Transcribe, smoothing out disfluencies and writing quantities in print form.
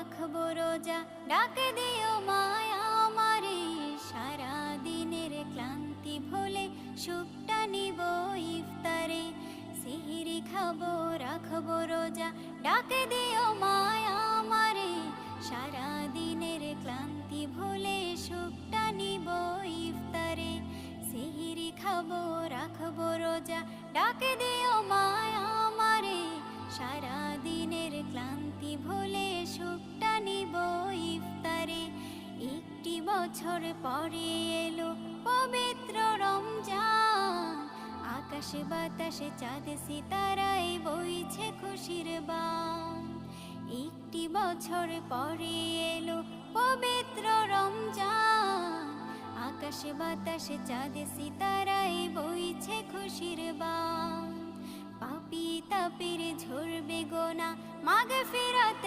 রাখবো রোজা, ডাকে দিও মায়া আমারে। সারা দিনের ক্লান্তি ভুলে সুখটা নিব ইফতারে। সিহরি খাবো, রাখবো রোজা, ডাকে দিও মায়া আমারে। সারা দিনের ক্লান্তি ভুলে সুখটা নিব ইফতারে। সিহরি খাবো, রাখবো রোজা, ডাকে দিও মায়া আমারে। সারা দিনের ক্লান্তি ভুলে সুখটা নিব ইফতারে। একটি বছর পরে এলো পবিত্র রমজান। আকাশে বাতাসে চাঁদ সিতারায় বইছে খুশির বান। একটি বছর পরে এলো পবিত্র রমজান। আকাশে বাতাসে চাঁদ সিতারায় বইছে খুশির বান। পাপী তাপের ঝরবে গোনা, মাগফিরাতে